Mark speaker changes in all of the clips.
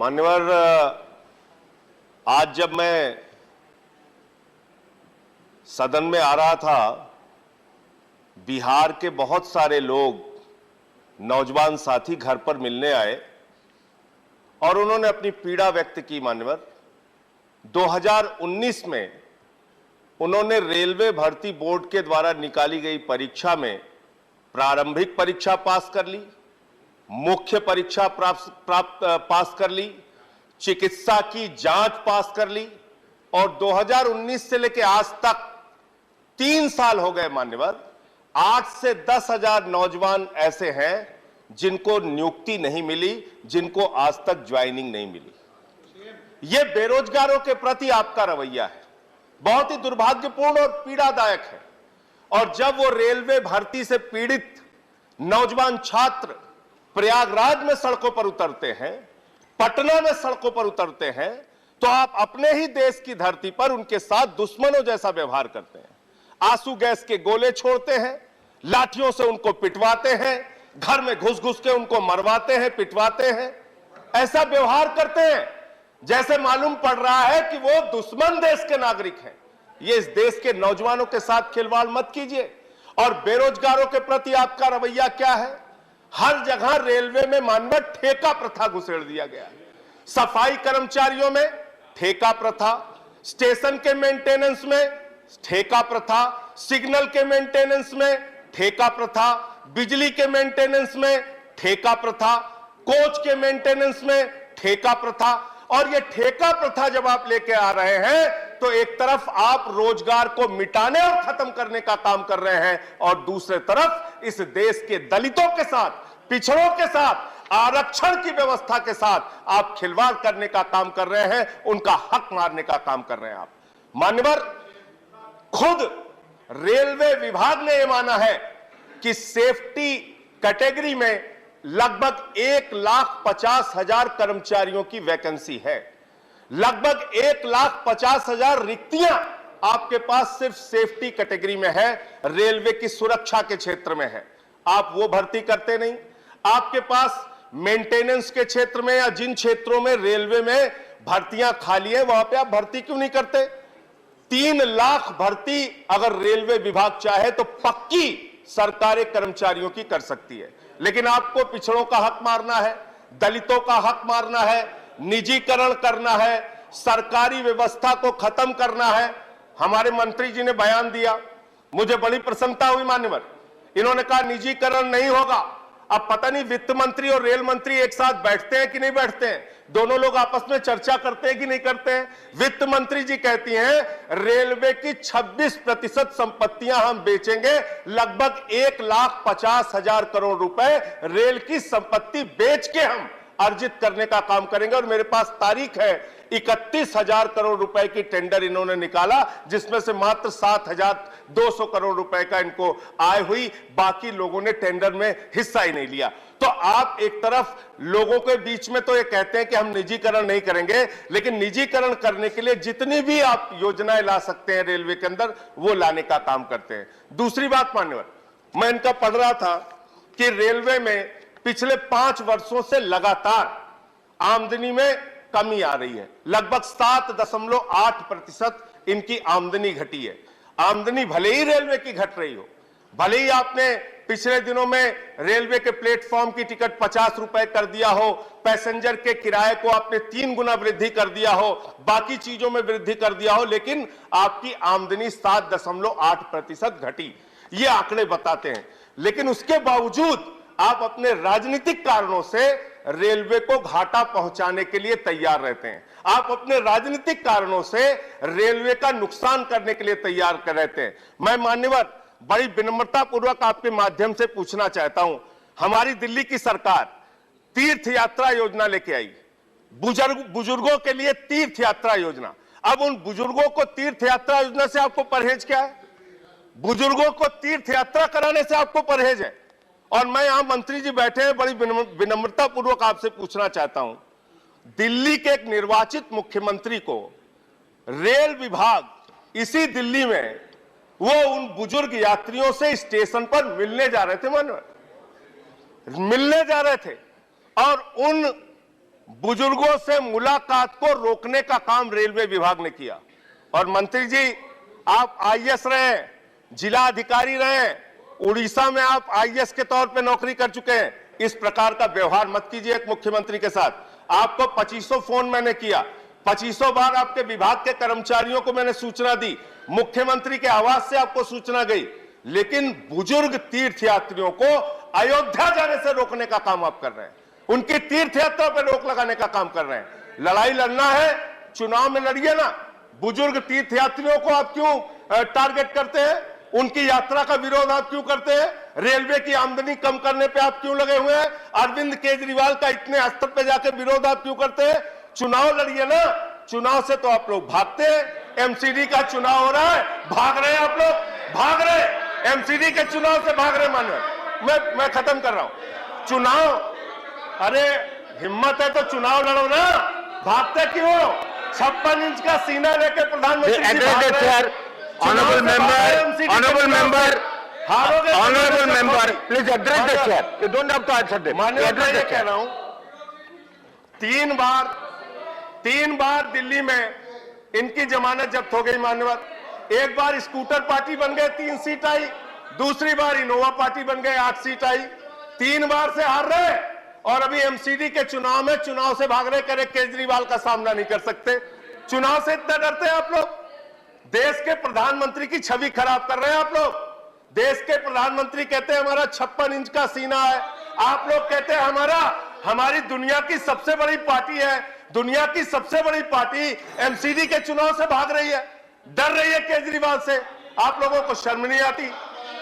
Speaker 1: मान्यवर, आज जब मैं सदन में आ रहा था, बिहार के बहुत सारे लोग, नौजवान साथी घर पर मिलने आए और उन्होंने अपनी पीड़ा व्यक्त की। मान्यवर, 2019 में उन्होंने रेलवे भर्ती बोर्ड के द्वारा निकाली गई परीक्षा में प्रारंभिक परीक्षा पास कर ली, मुख्य परीक्षा पास कर ली, चिकित्सा की जांच पास कर ली और 2019 से लेकर आज तक 3 साल हो गए। मान्यवर, 8 से 10 हजार नौजवान ऐसे हैं जिनको नियुक्ति नहीं मिली, जिनको आज तक ज्वाइनिंग नहीं मिली। यह बेरोजगारों के प्रति आपका रवैया है, बहुत ही दुर्भाग्यपूर्ण और पीड़ादायक है। और जब वो रेलवे भर्ती से पीड़ित नौजवान छात्र प्रयागराज में सड़कों पर उतरते हैं, पटना में सड़कों पर उतरते हैं, तो आप अपने ही देश की धरती पर उनके साथ दुश्मनों जैसा व्यवहार करते हैं। आंसू गैस के गोले छोड़ते हैं, लाठियों से उनको पिटवाते हैं, घर में घुस घुस के उनको मरवाते हैं, पिटवाते हैं। ऐसा व्यवहार करते हैं जैसे मालूम पड़ रहा है कि वो दुश्मन देश के नागरिक हैं। ये इस देश के नौजवानों के साथ खिलवाड़ मत कीजिए। और बेरोजगारों के प्रति आपका रवैया क्या है? हर जगह रेलवे में मानव ठेका प्रथा घुसेड़ दिया गया है। सफाई कर्मचारियों में ठेका प्रथा, स्टेशन के मेंटेनेंस में ठेका प्रथा, सिग्नल के मेंटेनेंस में ठेका प्रथा, बिजली के मेंटेनेंस में ठेका प्रथा, कोच के मेंटेनेंस में ठेका प्रथा। और ये ठेका प्रथा जब आप लेके आ रहे हैं तो एक तरफ आप रोजगार को मिटाने और खत्म करने का काम कर रहे हैं और दूसरे तरफ इस देश के दलितों के साथ, पिछड़ों के साथ, आरक्षण की व्यवस्था के साथ आप खिलवाड़ करने का काम कर रहे हैं, उनका हक मारने का काम कर रहे हैं आप। मान्यवर, खुद रेलवे विभाग ने यह माना है कि सेफ्टी कैटेगरी में लगभग 1,50,000 कर्मचारियों की वैकेंसी है। लगभग 1,50,000 रिक्तियां आपके पास सिर्फ सेफ्टी कैटेगरी में है, रेलवे की सुरक्षा के क्षेत्र में है। आप वो भर्ती करते नहीं। आपके पास मेंटेनेंस के क्षेत्र में या जिन क्षेत्रों में रेलवे में भर्तियां खाली है, वहां पे आप भर्ती क्यों नहीं करते? 3 लाख भर्ती अगर रेलवे विभाग चाहे तो पक्की सरकारी कर्मचारियों की कर सकती है, लेकिन आपको पिछड़ों का हक मारना है, दलितों का हक मारना है, निजीकरण करना है, सरकारी व्यवस्था को खत्म करना है। हमारे मंत्री जी ने बयान दिया, मुझे बड़ी प्रसन्नता हुई। मान्यवर, इन्होंने कहा निजीकरण नहीं होगा। अब पता नहीं वित्त मंत्री और रेल मंत्री एक साथ बैठते हैं कि नहीं बैठते हैं, दोनों लोग आपस में चर्चा करते हैं कि नहीं करते हैं। वित्त मंत्री जी कहती हैं रेलवे की 26% संपत्तियां हम बेचेंगे, लगभग 1,50,000 करोड़ रुपए रेल की संपत्ति बेच के हम अर्जित करने का काम करेंगे। और मेरे पास तारीख है, 31,000 करोड़ रुपए की टेंडर इन्होंने निकाला, जिसमें से मात्र 7,200 करोड़ रुपए का इनको आय हुई, बाकी लोगों ने टेंडर में हिस्सा ही नहीं लिया। तो आप एक तरफ लोगों के बीच में तो ये कहते हैं कि हम निजीकरण नहीं करेंगे, लेकिन निजीकरण करने के लिए जितनी भी आप योजनाएं ला सकते हैं रेलवे के अंदर, वो लाने का काम करते हैं। दूसरी बात मान्यवर, मैं इनका पढ़ रहा था कि रेलवे में पिछले 5 वर्षों से लगातार आमदनी में कमी आ रही है। लगभग 7.8% इनकी आमदनी घटी है। आमदनी भले ही रेलवे की घट रही हो, भले ही आपने पिछले दिनों में रेलवे के प्लेटफॉर्म की टिकट 50 रुपए कर दिया हो, पैसेंजर के किराए को आपने 3 गुना वृद्धि कर दिया हो, बाकी चीजों में वृद्धि कर दिया हो, लेकिन आपकी आमदनी 7.8% घटी। ये आंकड़े बताते हैं। लेकिन उसके बावजूद आप अपने राजनीतिक कारणों से रेलवे को घाटा पहुंचाने के लिए तैयार रहते हैं। आप अपने राजनीतिक कारणों से रेलवे का नुकसान करने के लिए तैयार कर रहते हैं। मैं मान्यवर बड़ी विनम्रता पूर्वक आपके माध्यम से पूछना चाहता हूं, हमारी दिल्ली की सरकार तीर्थ यात्रा योजना लेके आई, बुजुर्गों के लिए तीर्थ यात्रा योजना। अब उन बुजुर्गों को तीर्थ यात्रा योजना से आपको परहेज क्या है? बुजुर्गों को तीर्थ यात्रा कराने से आपको परहेज है। और मैं यहां मंत्री जी बैठे हैं, बड़ी विनम्रता पूर्वक आपसे पूछना चाहता हूं, दिल्ली के एक निर्वाचित मुख्यमंत्री को रेल विभाग इसी दिल्ली में वो उन बुजुर्ग यात्रियों से स्टेशन पर मिलने जा रहे थे, मिलने जा रहे थे, और उन बुजुर्गों से मुलाकात को रोकने का काम रेलवे विभाग ने किया। और मंत्री जी, आप आईएएस रहे, जिला अधिकारी रहे, उड़ीसा में आप आईएएस के तौर पे नौकरी कर चुके हैं। इस प्रकार का व्यवहार मत कीजिए एक मुख्यमंत्री के साथ। आपको 2500 फोन मैंने किया, 2500 बार आपके विभाग के कर्मचारियों को मैंने सूचना दी, मुख्यमंत्री के आवास से आपको सूचना गई, लेकिन बुजुर्ग तीर्थयात्रियों को अयोध्या जाने से रोकने का काम आप कर रहे हैं, उनकी तीर्थ यात्रा पर रोक लगाने का काम कर रहे हैं। लड़ाई लड़ना है, चुनाव में लड़िए ना। बुजुर्ग तीर्थयात्रियों को आप क्यों टारगेट करते हैं? उनकी यात्रा का विरोध आप क्यों करते हैं? रेलवे की आमदनी कम करने पे आप क्यों लगे हुए हैं? अरविंद केजरीवाल का इतने स्तर पे जाके विरोध आप क्यों करते हैं? चुनाव लड़िए ना। चुनाव से तो आप लोग भागते हैं। एमसीडी का चुनाव हो रहा है, भाग रहे हैं आप लोग, भाग रहे। एमसीडी के चुनाव से भाग रहे मानव। मैं खत्म कर रहा हूं। चुनाव, अरे हिम्मत है तो चुनाव लड़ो ना, भागते क्यों? 56 इंच का सीना लेके प्रधानमंत्री जी भाग रहे हैं।
Speaker 2: Honorable member, please address the chair. You don't have to answer them.
Speaker 1: माननीय मैं ये कह रहा हूं, तीन बार दिल्ली में इनकी जमानत जब्त हो गई मान्यवर। एक बार स्कूटर पार्टी बन गए, 3 सीट आई। दूसरी बार इनोवा पार्टी बन गए, 8 सीट आई। 3 बार से हार रहे और अभी एमसीडी के चुनाव में चुनाव से भाग रहे। करे केजरीवाल का सामना नहीं कर सकते। चुनाव से इतना डरते हैं आप लोग? देश के प्रधानमंत्री की छवि खराब कर रहे हैं आप लोग। देश के प्रधानमंत्री कहते हैं हमारा 56 इंच का सीना है, आप लोग कहते हैं हमारी दुनिया की सबसे बड़ी पार्टी है। दुनिया की सबसे बड़ी पार्टी एमसीडी के चुनाव से भाग रही है, डर रही है केजरीवाल से। आप लोगों को शर्म नहीं आती?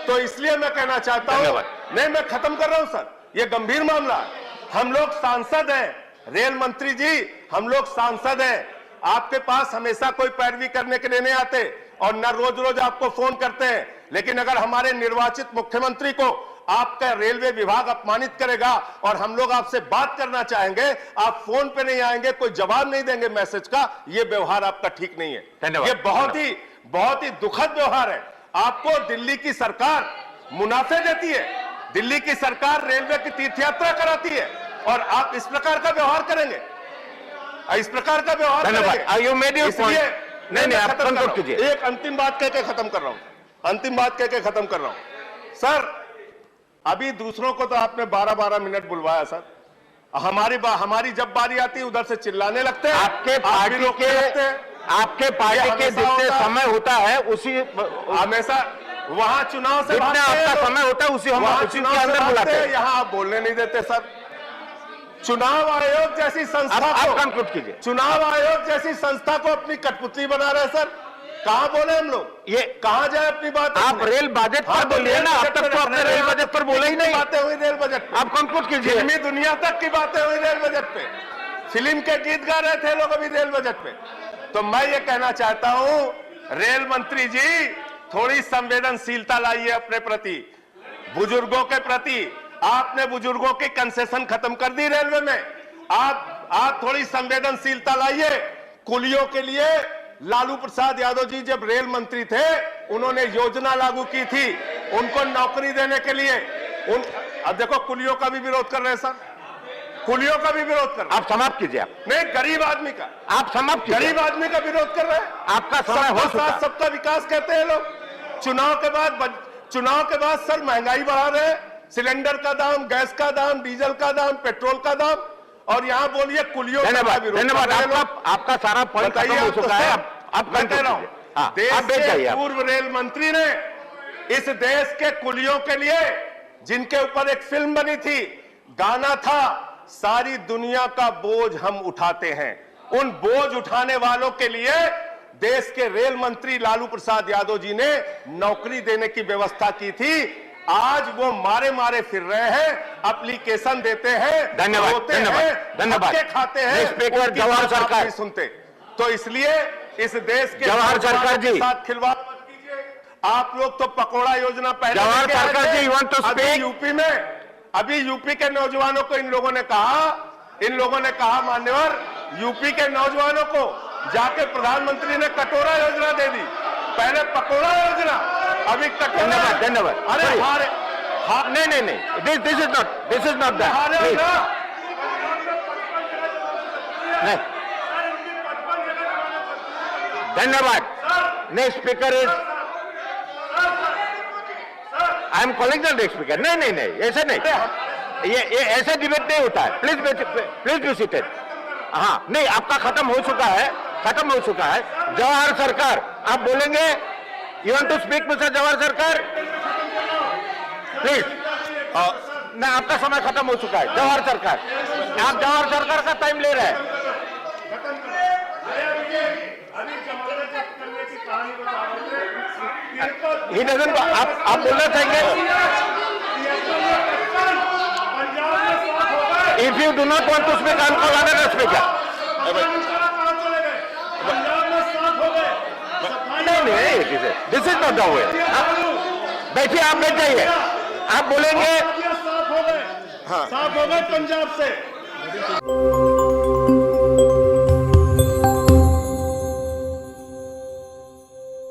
Speaker 1: तो इसलिए मैं कहना चाहता हूं, नहीं मैं खत्म कर रहा हूं सर, यह गंभीर मामला है। हम लोग सांसद हैं, रेल मंत्री जी, हम लोग सांसद हैं। आपके पास हमेशा कोई पैरवी करने के लिए नहीं आते और न रोज रोज आपको फोन करते हैं। लेकिन अगर हमारे निर्वाचित मुख्यमंत्री को आपका रेलवे विभाग अपमानित करेगा और हम लोग आपसे बात करना चाहेंगे, आप फोन पे नहीं आएंगे, कोई जवाब नहीं देंगे मैसेज का, यह व्यवहार आपका ठीक नहीं है। ये बहुत ही दुखद व्यवहार है। आपको दिल्ली की सरकार मुनाफे देती है, दिल्ली की सरकार रेलवे की तीर्थयात्रा कराती है और आप इस प्रकार का व्यवहार करेंगे, इस प्रकार का व्यवहार करेंगे। नहीं, आप खत्म कीजिए। एक अंतिम बात कह के खत्म कर रहा हूं, सर अभी दूसरों को तो आपने 12-12 मिनट बुलवाया सर, हमारी जब बारी आती है उधर से चिल्लाने लगते हैं। आपके पार्टी के जितने समय होता है उसी हमेशा वहां चुनाव से आपका समय होता है, उसी के अंदर बुलाते हैं। यहाँ आप बोलने नहीं देते सर। चुनाव आयोग जैसी संस्था को कंक्लूड कीजिए। चुनाव आयोग जैसी संस्था को अपनी कठपुतली बना रहे सर। कहां बोले हम लोग, ये कहां जाए अपनी बात? आप रेल बजट पर बोलिए ना, अब तक तो आपने रेल बजट पर बोला ही नहीं। बातें हुई रेल बजट पे, आप कंक्लूड कीजिए। फिल्मी दुनिया तक की बातें हुई रेल बजट पे, फिल्म के गीत गा रहे थे लोग अभी रेल बजट पे। तो मैं ये कहना चाहता हूं, रेल मंत्री जी थोड़ी संवेदनशीलता लाइए अपने प्रति, बुजुर्गों के प्रति। आपने बुजुर्गों की कंसेशन खत्म कर दी रेलवे में, आप थोड़ी संवेदनशीलता लाइए। कुलियों के लिए लालू प्रसाद यादव जी जब रेल मंत्री थे, उन्होंने योजना लागू की थी उनको नौकरी देने के लिए। अब देखो कुलियों का भी विरोध कर रहे हैं सर, कुलियों का भी विरोध कर रहे हैं। आप समाप्त कीजिए। आप नहीं, गरीब आदमी का आप समाप्त कीजिए। गरीब आदमी का विरोध कर रहे हैं। आपका समय हो चुका। सबका विकास कहते हैं लोग। चुनाव के बाद सर महंगाई बढ़ा रहे हैं, सिलेंडर का दाम, गैस का दाम, डीजल का दाम, पेट्रोल का दाम, और यहाँ बोलिए कुलियों का विरोध। धन्यवाद, आपका सारा पॉइंट खत्म हो चुका है। अब मैं कह रहा हूं, देश के पूर्व रेल मंत्री ने इस देश के कुलियों के लिए, जिनके ऊपर एक फिल्म बनी थी, गाना था, सारी दुनिया का बोझ हम उठाते हैं, उन बोझ उठाने वालों के लिए देश के रेल मंत्री लालू प्रसाद यादव जी ने नौकरी देने की व्यवस्था की थी। आज वो मारे फिर रहे हैं, एप्लीकेशन देते हैं, धन्यवाद खाते हैं, स्पीकर जवाहर सरकार सुनते। तो इसलिए इस देश के जवाहर सरकार जी साथ खिलवाड़ मत कीजिए। आप लोग तो पकौड़ा योजना पहले जवाहर सरकार जी अभी यूपी के नौजवानों को इन लोगों ने कहा मान्यवर, यूपी के नौजवानों को जाके प्रधानमंत्री ने कटोरा योजना दे दी। पहले पकौड़ा योजना, अभी कटोरा। धन्यवाद। अरे नहीं, दिस इज नॉट दैट।
Speaker 2: नहीं, धन्यवाद। Next speaker is, I am calling the next speaker. नहीं नहीं नहीं, ऐसे नहीं, ये ऐसे डिबेट नहीं होता है। Please be seated. हाँ, नहीं, आपका खत्म हो चुका है, खत्म हो चुका है। जवाहर सरकार, आप बोलेंगे? You want to speak mister Jawahar Sarkar? Please. ना, आपका समय खत्म हो चुका है। जवाहर सरकार, आप जवाहर सरकार का टाइम ले रहे हैं। He doesn't, आप बोलना चाहेंगे? If you do not want to speak, I'll call another speaker. नहीं नहीं, this is not the way. बैठिए, आप बैठ जाइए। आप बोलेंगे?
Speaker 3: साफ हो गए पंजाब से।